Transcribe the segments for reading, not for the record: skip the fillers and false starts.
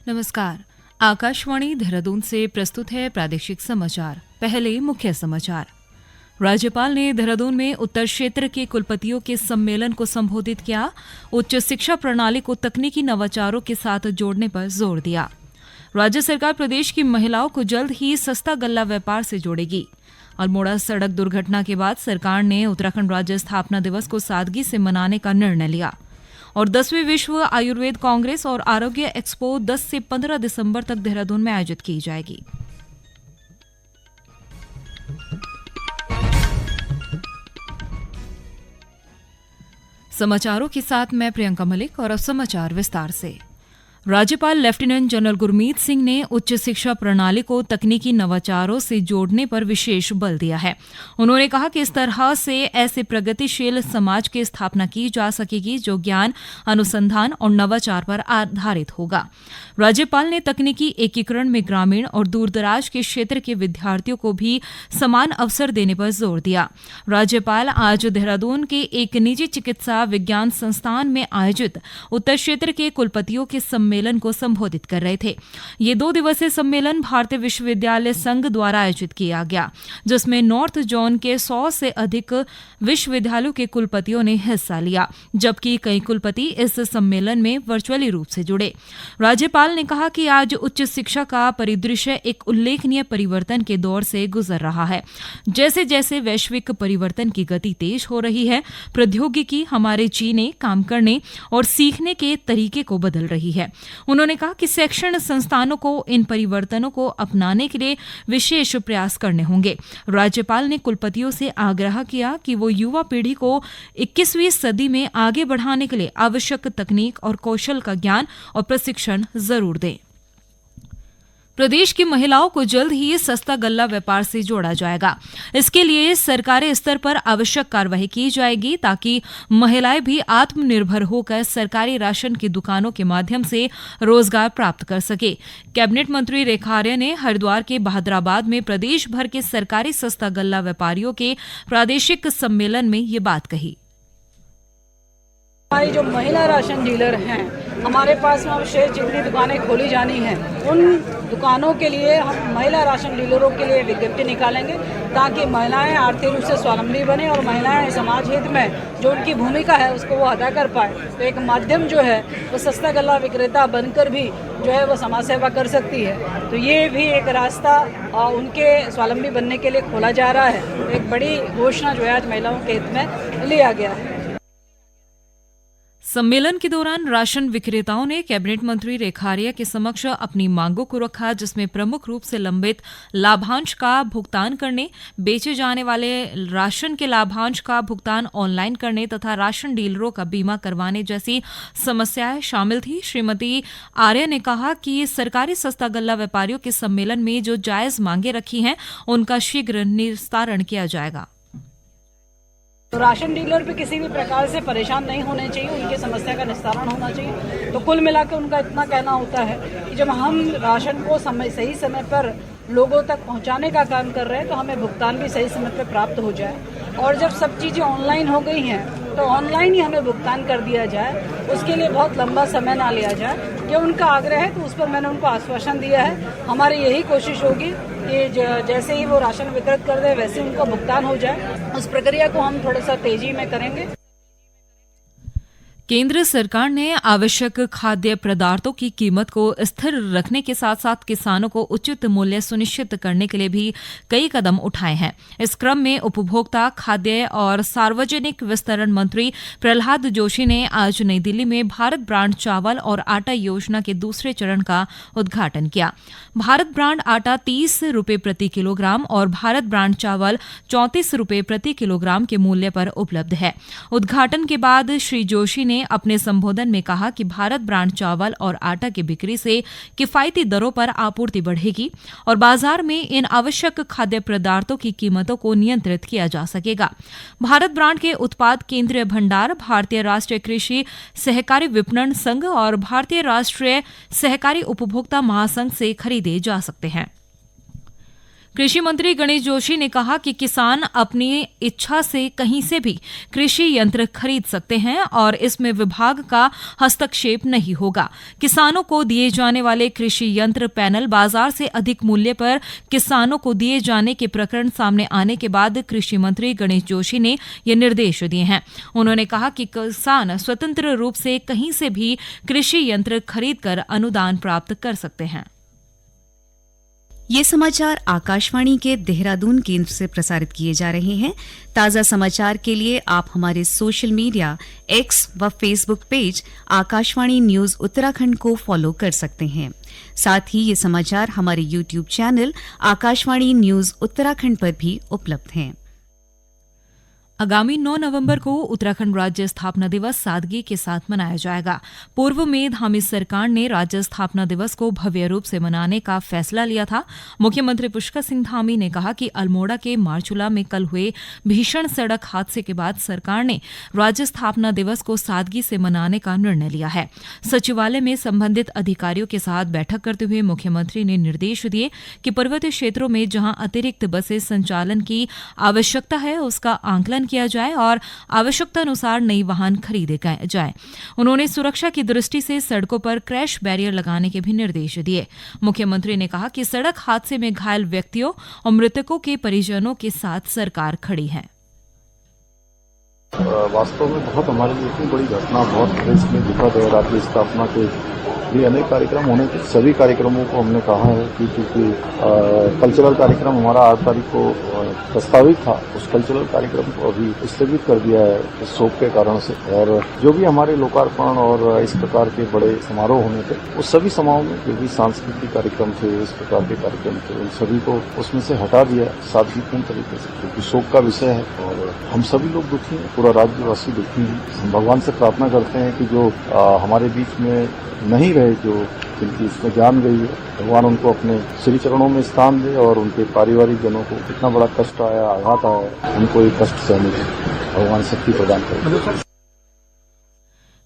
नमस्कार। आकाशवाणी देहरादून से प्रस्तुत है प्रादेशिक समाचार। पहले मुख्य समाचार। राज्यपाल ने देहरादून में उत्तर क्षेत्र के कुलपतियों के सम्मेलन को संबोधित किया। उच्च शिक्षा प्रणाली को तकनीकी नवाचारों के साथ जोड़ने पर जोर दिया। राज्य सरकार प्रदेश की महिलाओं को जल्द ही सस्ता गल्ला व्यापार से जोड़ेगी। अल्मोड़ा सड़क दुर्घटना के बाद सरकार ने उत्तराखंड राज्य स्थापना दिवस को सादगी से मनाने का निर्णय लिया। और 10वीं विश्व आयुर्वेद कांग्रेस और आरोग्य एक्सपो 10 से 15 दिसंबर तक देहरादून में आयोजित की जाएगी। समाचारों के साथ मैं प्रियंका मलिक और अब समाचार विस्तार से। राज्यपाल लेफ्टिनेंट जनरल गुरमीत सिंह ने उच्च शिक्षा प्रणाली को तकनीकी नवाचारों से जोड़ने पर विशेष बल दिया है। उन्होंने कहा कि इस तरह से ऐसे प्रगतिशील समाज की स्थापना की जा सकेगी जो ज्ञान, अनुसंधान और नवाचार पर आधारित होगा। राज्यपाल ने तकनीकी एकीकरण में ग्रामीण और दूरदराज के क्षेत्र के विद्यार्थियों को भी समान अवसर देने पर जोर दिया। राज्यपाल आज देहरादून के एक निजी चिकित्सा विज्ञान संस्थान में आयोजित उत्तर क्षेत्र के कुलपतियों के सम्मेलन को संबोधित कर रहे थे। ये 2 दिवसीय सम्मेलन भारतीय विश्वविद्यालय संघ द्वारा आयोजित किया गया, जिसमें नॉर्थ जोन के 100 से अधिक विश्वविद्यालयों के कुलपतियों ने हिस्सा लिया, जबकि कई कुलपति इस सम्मेलन में वर्चुअली रूप से जुड़े। राज्यपाल ने कहा कि आज उच्च शिक्षा का परिदृश्य एक उल्लेखनीय परिवर्तन के दौर से गुजर रहा है। जैसे जैसे वैश्विक परिवर्तन की गति तेज हो रही है, प्रौद्योगिकी हमारे जीने, काम करने और सीखने के तरीके को बदल रही है। उन्होंने कहा कि शैक्षण संस्थानों को इन परिवर्तनों को अपनाने के लिए विशेष प्रयास करने होंगे। राज्यपाल ने कुलपतियों से आग्रह किया कि वो युवा पीढ़ी को 21वीं सदी में आगे बढ़ाने के लिए आवश्यक तकनीक और कौशल का ज्ञान और प्रशिक्षण जरूर दें। प्रदेश की महिलाओं को जल्द ही सस्ता गल्ला व्यापार से जोड़ा जाएगा। इसके लिए सरकारी स्तर पर आवश्यक कार्रवाई की जाएगी ताकि महिलाएं भी आत्मनिर्भर होकर सरकारी राशन की दुकानों के माध्यम से रोजगार प्राप्त कर सके। कैबिनेट मंत्री रेखा आर्य ने हरिद्वार के बहादुराबाद में प्रदेश भर के सरकारी सस्ता गल्ला व्यापारियों के प्रादेशिक सम्मेलन में ये बात कही। हमारी जो महिला राशन डीलर हैं, हमारे पास में अब शेष जितनी दुकानें खोली जानी हैं, उन दुकानों के लिए हम महिला राशन डीलरों के लिए विज्ञप्ति निकालेंगे ताकि महिलाएं आर्थिक रूप से स्वावलंबी बने और महिलाएं समाज हित में जो उनकी भूमिका है उसको वो अदा कर पाए। तो एक माध्यम जो है वो सस्ता गल्ला विक्रेता बनकर भी जो है वो समाज सेवा कर सकती है। तो ये भी एक रास्ता उनके स्वावलंबी बनने के लिए खोला जा रहा है। तो एक बड़ी घोषणा जो है आज महिलाओं के हित में लिया गया है। सम्मेलन के दौरान राशन विक्रेताओं ने कैबिनेट मंत्री रेखा आर्य के समक्ष अपनी मांगों को रखा, जिसमें प्रमुख रूप से लंबित लाभांश का भुगतान करने, बेचे जाने वाले राशन के लाभांश का भुगतान ऑनलाइन करने तथा राशन डीलरों का बीमा करवाने जैसी समस्याएं शामिल थी। श्रीमती आर्य ने कहा कि सरकारी सस्ता गल्ला व्यापारियों के सम्मेलन में जो जायज मांगे रखी हैं उनका शीघ्र निस्तारण किया जाएगा। तो राशन डीलर भी किसी भी प्रकार से परेशान नहीं होने चाहिए, उनकी समस्या का निस्तारण होना चाहिए। तो कुल मिलाकर उनका इतना कहना होता है कि जब हम राशन को सही समय पर लोगों तक पहुंचाने का काम कर रहे हैं तो हमें भुगतान भी सही समय पर प्राप्त हो जाए। और जब सब चीज़ें ऑनलाइन हो गई हैं तो ऑनलाइन ही हमें भुगतान कर दिया जाए, उसके लिए बहुत लंबा समय ना लिया जाए। ये उनका आग्रह है तो उस पर मैंने उनको आश्वासन दिया है। हमारी यही कोशिश होगी कि जैसे ही वो राशन वितरित कर दे वैसे उनको भुगतान हो जाए। उस प्रक्रिया को हम थोड़ा सा तेजी में करेंगे। केंद्र सरकार ने आवश्यक खाद्य पदार्थों की कीमत को स्थिर रखने के साथ साथ किसानों को उचित मूल्य सुनिश्चित करने के लिए भी कई कदम उठाए हैं। इस क्रम में उपभोक्ता, खाद्य और सार्वजनिक वितरण मंत्री प्रहलाद जोशी ने आज नई दिल्ली में भारत ब्रांड चावल और आटा योजना के दूसरे चरण का उद्घाटन किया। भारत ब्रांड आटा 30 रुपये प्रति किलोग्राम और भारत ब्रांड चावल 34 रुपये प्रति किलोग्राम के मूल्य पर उपलब्ध है। उद्घाटन के बाद श्री जोशी ने अपने संबोधन में कहा कि भारत ब्रांड चावल और आटा की बिक्री से किफायती दरों पर आपूर्ति बढ़ेगी और बाजार में इन आवश्यक खाद्य पदार्थों की कीमतों को नियंत्रित किया जा सकेगा। भारत ब्रांड के उत्पाद केंद्रीय भंडार, भारतीय राष्ट्रीय कृषि सहकारी विपणन संघ और भारतीय राष्ट्रीय सहकारी उपभोक्ता महासंघ से खरीदे जा सकते हैं। कृषि मंत्री गणेश जोशी ने कहा कि किसान अपनी इच्छा से कहीं से भी कृषि यंत्र खरीद सकते हैं और इसमें विभाग का हस्तक्षेप नहीं होगा। किसानों को दिए जाने वाले कृषि यंत्र पैनल बाजार से अधिक मूल्य पर किसानों को दिए जाने के प्रकरण सामने आने के बाद कृषि मंत्री गणेश जोशी ने ये निर्देश दिए हैं। उन्होंने कहा कि किसान स्वतंत्र रूप से कहीं से भी कृषि यंत्र खरीदकर अनुदान प्राप्त कर सकते हैं। ये समाचार आकाशवाणी के देहरादून केंद्र से प्रसारित किए जा रहे हैं। ताज़ा समाचार के लिए आप हमारे सोशल मीडिया एक्स व Facebook page Akashvani news Uttarakhand को फॉलो कर सकते हैं। साथ ही ये समाचार हमारे YouTube channel Akashvani news Uttarakhand पर भी उपलब्ध हैं। आगामी 9 नवंबर को उत्तराखंड राज्य स्थापना दिवस सादगी के साथ मनाया जाएगा। पूर्व में धामी सरकार ने राज्य स्थापना दिवस को भव्य रूप से मनाने का फैसला लिया था। मुख्यमंत्री पुष्कर सिंह धामी ने कहा कि अल्मोड़ा के मारचूला में कल हुए भीषण सड़क हादसे के बाद सरकार ने राज्य स्थापना दिवस को सादगी से मनाने का निर्णय लिया है। सचिवालय में संबंधित अधिकारियों के साथ बैठक करते हुए मुख्यमंत्री ने निर्देश दिए कि पर्वतीय क्षेत्रों में जहां अतिरिक्त बसें संचालन की आवश्यकता है उसका आंकलन किया जाए और आवश्यकता अनुसार नई वाहन खरीदे जाए। उन्होंने सुरक्षा की दृष्टि से सड़कों पर क्रैश बैरियर लगाने के भी निर्देश दिए। मुख्यमंत्री ने कहा कि सड़क हादसे में घायल व्यक्तियों और मृतकों के परिजनों के साथ सरकार खड़ी है। वास्तव में बहुत हमारे लिए इतनी बड़ी घटना, बहुत देश में दुखद है। राज्य स्थापना के भी अनेक कार्यक्रम होने के सभी कार्यक्रमों को हमने कहा है कि क्योंकि कल्चरल कार्यक्रम हमारा 8 तारीख को प्रस्तावित था, उस कल्चरल कार्यक्रम को अभी स्थगित कर दिया है इस शोक के कारण से। और जो भी हमारे लोकार्पण और इस प्रकार के बड़े समारोह होने थे, उस सभी समारोह में जो भी सांस्कृतिक कार्यक्रम थे, इस प्रकार के कार्यक्रम थे, उन सभी को उसमें से हटा दिया सादगीपूर्ण तरीके से, क्योंकि शोक का विषय है और हम सभी लोग दुखी हैं, पूरा राज्यवासी दुखी है। हम भगवान से प्रार्थना करते हैं कि जो हमारे बीच में नहीं रहे, जो जिनकी इसमें जान गई है, भगवान उनको अपने श्री चरणों में स्थान दे और उनके पारिवारिक जनों को इतना बड़ा कष्ट आया, आघात आया, उनको ये कष्ट सहने की भगवान शक्ति प्रदान करे।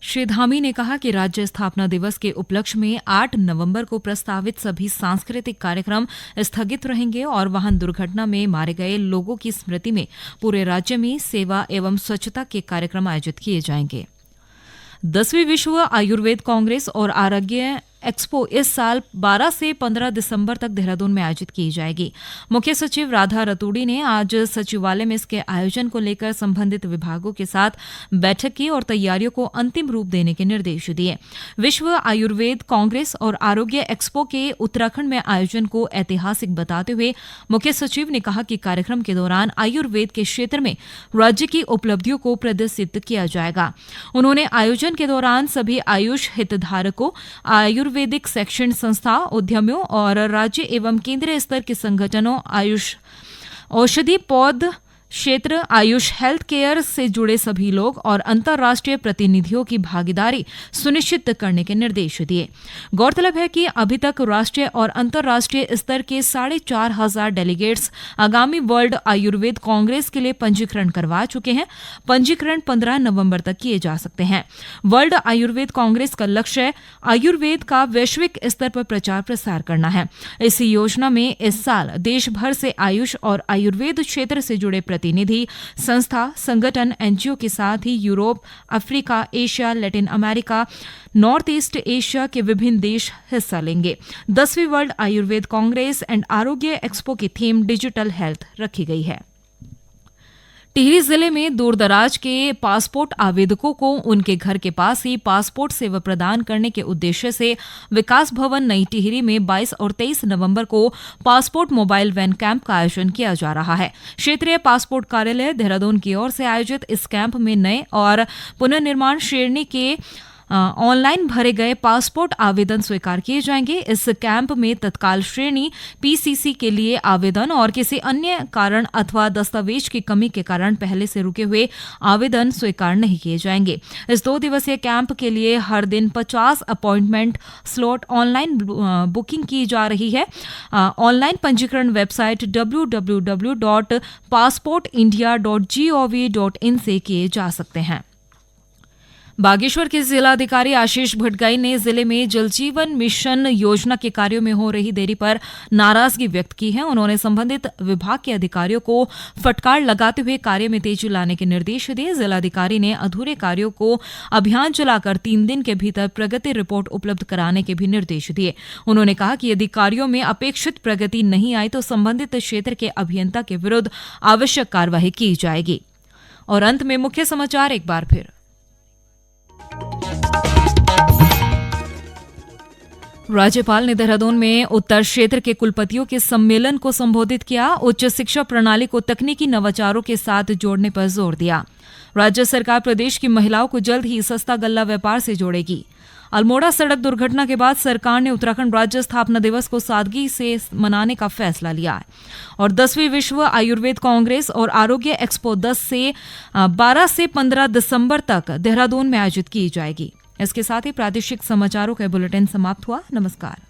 श्री धामी ने कहा कि राज्य स्थापना दिवस के उपलक्ष्य में 8 नवंबर को प्रस्तावित सभी सांस्कृतिक कार्यक्रम स्थगित रहेंगे और वाहन दुर्घटना में मारे गए लोगों की स्मृति में पूरे राज्य में सेवा एवं स्वच्छता के कार्यक्रम आयोजित किए जाएंगे। 10वीं विश्व आयुर्वेद कांग्रेस और आरोग्य एक्सपो इस साल 12 से 15 दिसंबर तक देहरादून में आयोजित की जाएगी। मुख्य सचिव राधा रतूड़ी ने आज सचिवालय में इसके आयोजन को लेकर संबंधित विभागों के साथ बैठक की और तैयारियों को अंतिम रूप देने के निर्देश दिए। विश्व आयुर्वेद कांग्रेस और आरोग्य एक्सपो के उत्तराखंड में आयोजन को ऐतिहासिक बताते हुए मुख्य सचिव ने कहा कि कार्यक्रम के दौरान आयुर्वेद के क्षेत्र में राज्य की उपलब्धियों को प्रदर्शित किया जाएगा। उन्होंने आयोजन के दौरान सभी आयुष हितधारकों, आयुर्वेदिक शिक्षण संस्था, उद्यमियों और राज्य एवं केंद्रीय स्तर के संगठनों, आयुष औषधि पौध क्षेत्र, आयुष हेल्थ केयर से जुड़े सभी लोग और अंतर्राष्ट्रीय प्रतिनिधियों की भागीदारी सुनिश्चित करने के निर्देश दिए। गौरतलब है कि अभी तक राष्ट्रीय और अंतर्राष्ट्रीय स्तर के 4,500 डेलीगेट्स आगामी वर्ल्ड आयुर्वेद कांग्रेस के लिए पंजीकरण करवा चुके हैं। पंजीकरण 15 नवंबर तक किए जा सकते हैं। वर्ल्ड आयुर्वेद कांग्रेस का लक्ष्य आयुर्वेद का वैश्विक स्तर पर प्रचार प्रसार करना है। इस योजना में इस साल देश भर से आयुष और आयुर्वेद क्षेत्र से जुड़े प्रतिनिधि, संस्था, संगठन, एनजीओ के साथ ही Europe, Africa, Asia, Latin America, North East Asia के विभिन्न देश हिस्सा लेंगे। 10वीं world Ayurveda Congress and Arogya expo की थीम डिजिटल हेल्थ रखी गई है। टिहरी जिले में दूरदराज के पासपोर्ट आवेदकों को उनके घर के पास ही पासपोर्ट सेवा प्रदान करने के उद्देश्य से विकास भवन नई टिहरी में 22 और 23 नवंबर को पासपोर्ट मोबाइल वैन कैंप का आयोजन किया जा रहा है। क्षेत्रीय पासपोर्ट कार्यालय देहरादून की ओर से आयोजित इस कैंप में नए और पुनर्निर्माण श्रेणी के ऑनलाइन भरे गए पासपोर्ट आवेदन स्वीकार किए जाएंगे। इस कैंप में तत्काल श्रेणी पीसीसी के लिए आवेदन और किसी अन्य कारण अथवा दस्तावेज की कमी के कारण पहले से रुके हुए आवेदन स्वीकार नहीं किए जाएंगे। इस 2 दिवसीय कैंप के लिए हर दिन 50 अपॉइंटमेंट स्लॉट ऑनलाइन बुकिंग की जा रही है। ऑनलाइन पंजीकरण वेबसाइट www.passportindia.gov.in से किए जा सकते हैं। बागेश्वर के जिलाधिकारी आशीष भटगाई ने जिले में जल जीवन मिशन योजना के कार्यों में हो रही देरी पर नाराजगी व्यक्त की है। उन्होंने संबंधित विभाग के अधिकारियों को फटकार लगाते हुए कार्य में तेजी लाने के निर्देश दिए। जिलाधिकारी ने अधूरे कार्यों को अभियान चलाकर 3 दिन के भीतर प्रगति रिपोर्ट उपलब्ध कराने के भी निर्देश दिए। उन्होंने कहा कि यदि कार्यों में अपेक्षित प्रगति नहीं आई तो संबंधित क्षेत्र के अभियंता के विरुद्ध आवश्यक कार्रवाई की जाएगी। और अंत में मुख्य समाचार एक बार फिर। राज्यपाल ने देहरादून में उत्तर क्षेत्र के कुलपतियों के सम्मेलन को संबोधित किया। उच्च शिक्षा प्रणाली को तकनीकी नवाचारों के साथ जोड़ने पर जोर दिया। राज्य सरकार प्रदेश की महिलाओं को जल्द ही सस्ता गल्ला व्यापार से जोड़ेगी। अल्मोड़ा सड़क दुर्घटना के बाद सरकार ने उत्तराखंड राज्य स्थापना दिवस को सादगी से मनाने का फैसला लिया है। और 10वीं विश्व आयुर्वेद कांग्रेस और आरोग्य एक्सपो 12 से 15 दिसंबर तक देहरादून में आयोजित की जाएगी। इसके साथ ही प्रादेशिक समाचारों का बुलेटिन समाप्त हुआ। नमस्कार।